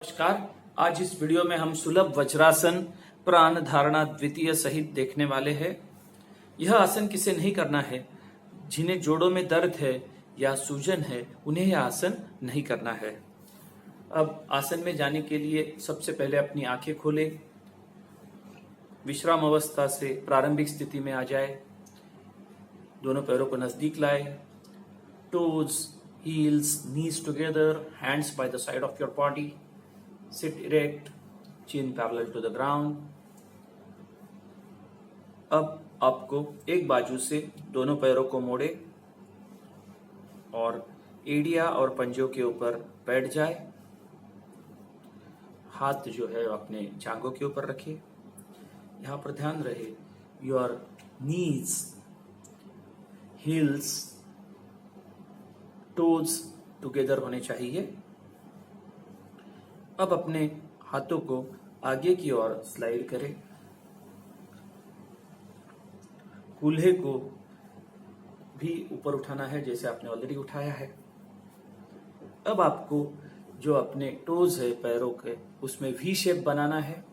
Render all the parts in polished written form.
नमस्कार। आज इस वीडियो में हम सुलभ वज्रासन प्राण धारणा द्वितीय सहित देखने वाले हैं। यह आसन किसे नहीं करना है, जिन्हें जोड़ों में दर्द है या सूजन है, उन्हें यह आसन नहीं करना है। अब आसन में जाने के लिए सबसे पहले अपनी आंखें खोले, विश्राम अवस्था से प्रारंभिक स्थिति में आ जाए, दोनों पैरों को नजदीक लाए, toes, heels, knees together, hands by the side of your body, sit erect, chin parallel to the ground। अब आपको एक बाजू से दोनों पैरों को मोड़े और एड़िया और पंजों के ऊपर बैठ जाए। हाथ जो है अपने जांघों के ऊपर रखे। यहाँ पर ध्यान रहे your knees, heels, toes together होने चाहिए। अब अपने हाथों को आगे की ओर स्लाइड करें। कूल्हे को भी ऊपर उठाना है जैसे आपने ऑलरेडी उठाया है। अब आपको जो अपने टोज है पैरों के, उसमें वी शेप बनाना है।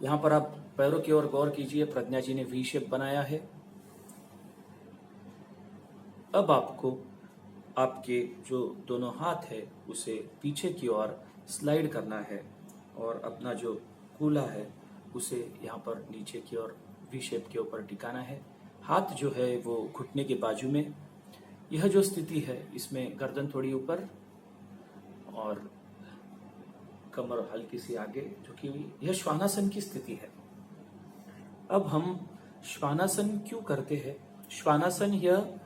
यहां पर आप पैरों की ओर गौर कीजिए, प्रज्ञा जी ने वी शेप बनाया है। अब आपको आपके जो दोनों हाथ है उसे पीछे की ओर स्लाइड करना है और अपना जो कूल्हा है उसे यहाँ पर नीचे की ओर वी शेप के ऊपर टिकाना है। हाथ जो है वो घुटने के बाजू में। यह जो स्थिति है इसमें गर्दन थोड़ी ऊपर और कमर हल्की सी आगे झुकी हुई, यह श्वानासन की स्थिति है। अब हम श्वानासन क्यों करते हैं? श्वानासन यह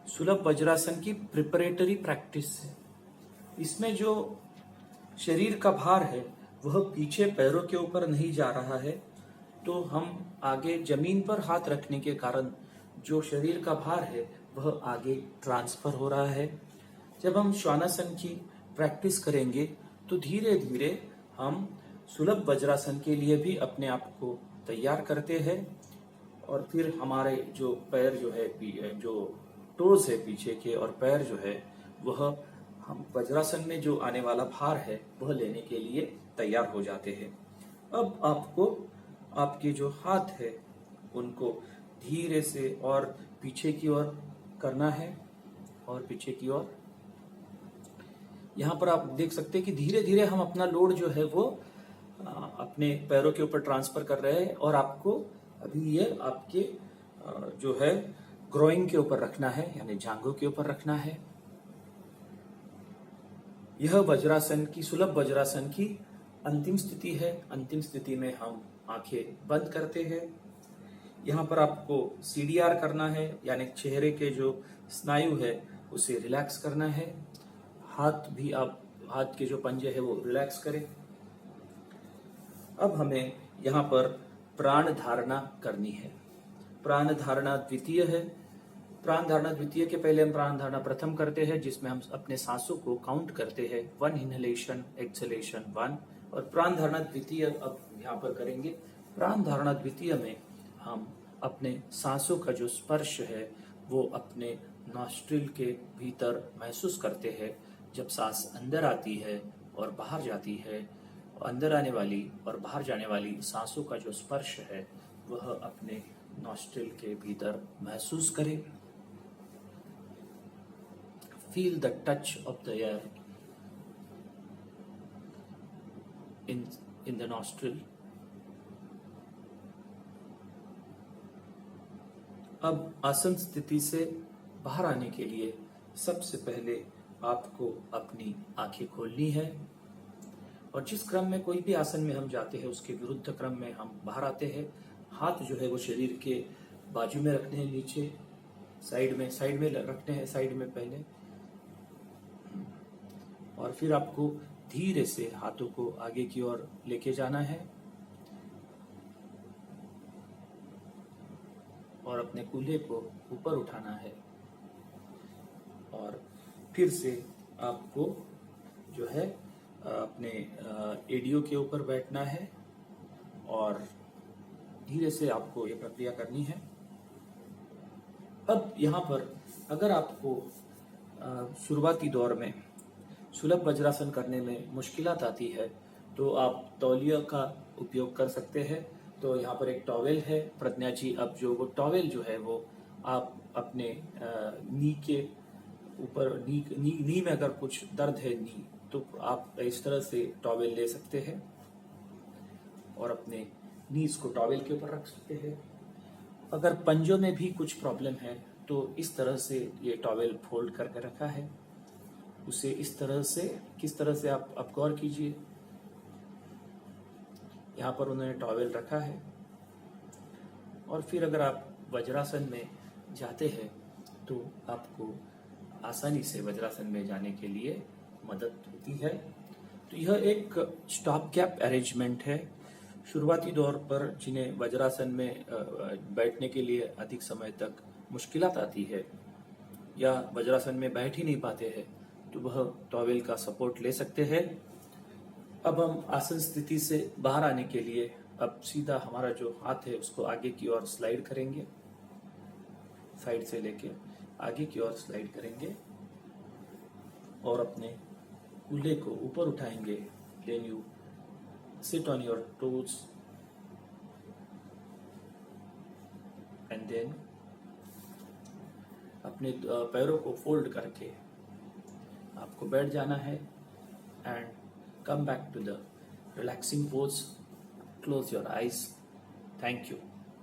सुलभ वज्रासन की प्रिपरेटरी प्रैक्टिस है। इसमें जो शरीर का भार है वह पीछे पैरों के ऊपर नहीं जा रहा है, तो हम आगे जमीन पर हाथ रखने के कारण जो शरीर का भार है वह आगे ट्रांसफर हो रहा है। जब हम श्वानासन की प्रैक्टिस करेंगे तो धीरे धीरे हम सुलभ वज्रासन के लिए भी अपने आप को तैयार करते हैं और फिर हमारे जो पैर जो है, जो टोज है पीछे के और पैर जो है, वह हम वज्रासन में जो आने वाला भार है वह लेने के लिए तैयार हो जाते हैं। अब आपको आपके जो हाथ है उनको धीरे से और पीछे की ओर करना है और पीछे की ओर। यहाँ पर आप देख सकते हैं कि धीरे धीरे हम अपना लोड जो है वो अपने पैरों के ऊपर ट्रांसफर कर रहे हैं और आपको अभी ये आपके जो है ग्रोइंग के ऊपर रखना है, यानी जांघों के ऊपर रखना है। यह वज्रासन की, सुलभ वज्रासन की अंतिम स्थिति है। अंतिम स्थिति में हम आंखें बंद करते हैं। यहाँ पर आपको CDR करना है, यानी चेहरे के जो स्नायु है उसे रिलैक्स करना है। हाथ भी आप, हाथ के जो पंजे है वो रिलैक्स करें। अब हमें यहाँ पर प्राण धारणा करनी है। प्राण धारणा द्वितीय है। प्राण धारणा द्वितीय के पहले हम प्राण धारणा प्रथम करते हैं, जिसमें हम अपने सांसों को काउंट करते हैं, 1 इनहेलेशन, एक्सहेलेशन 1। और प्राण धारणा द्वितीय अब यहाँ पर करेंगे। प्राण धारणा द्वितीय में हम अपने सांसों का जो स्पर्श है वो अपने नॉस्ट्रिल के भीतर महसूस करते हैं। जब सांस अंदर आती है और बाहर जाती है, अंदर आने वाली और बाहर जाने वाली सांसों का जो स्पर्श है वह अपने नॉस्ट्रिल के भीतर महसूस करें। Feel the touch of the air in the nostril। अब आसन स्थिति से बाहर आने के लिए सबसे पहले आपको अपनी आंखें खोलनी है और जिस क्रम में कोई भी आसन में हम जाते हैं उसके विरुद्ध क्रम में हम बाहर आते हैं। हाथ जो है वो शरीर के बाजू में रखने हैं, नीचे साइड में रखने हैं, साइड में पहले, और फिर आपको धीरे से हाथों को आगे की ओर लेके जाना है और अपने कूल्हे को ऊपर उठाना है और फिर से आपको जो है अपने एड़ियों के ऊपर बैठना है और धीरे से आपको ये प्रक्रिया करनी है। अब यहाँ पर अगर आपको शुरुआती दौर में सुलभ वज्रासन करने में मुश्किलात आती है तो आप तौलिया का उपयोग कर सकते हैं। तो यहाँ पर एक टॉवेल है प्रज्ञा जी, अब जो वो टॉवेल जो है वो आप अपने नी के ऊपर, नी में अगर कुछ दर्द है नी, तो आप इस तरह से टॉवेल ले सकते हैं और अपने नीज को टॉवेल के ऊपर रख सकते हैं। अगर पंजों में भी कुछ प्रॉब्लम है तो इस तरह से ये टॉवेल फोल्ड करके रखा है, उसे इस तरह से, किस तरह से आप गौर कीजिए, यहाँ पर उन्होंने टॉवेल रखा है। और फिर अगर आप वज्रासन में जाते हैं तो आपको आसानी से वज्रासन में जाने के लिए मदद होती है। तो यह एक स्टॉप गैप अरेंजमेंट है। शुरुआती दौर पर जिन्हें वज्रासन में बैठने के लिए अधिक समय तक मुश्किलात आती है या वज्रासन में बैठ ही नहीं पाते हैं, तो वह टॉवेल का सपोर्ट ले सकते हैं। अब हम आसन स्थिति से बाहर आने के लिए अब सीधा हमारा जो हाथ है उसको आगे की ओर स्लाइड करेंगे, साइड से लेके आगे की ओर स्लाइड करेंगे और अपने कूल्हे को ऊपर उठाएंगे। Then you sit on your toes and then अपने पैरों को फोल्ड करके आपको बैठ जाना है and come back to the relaxing pose. Close your eyes. Thank you.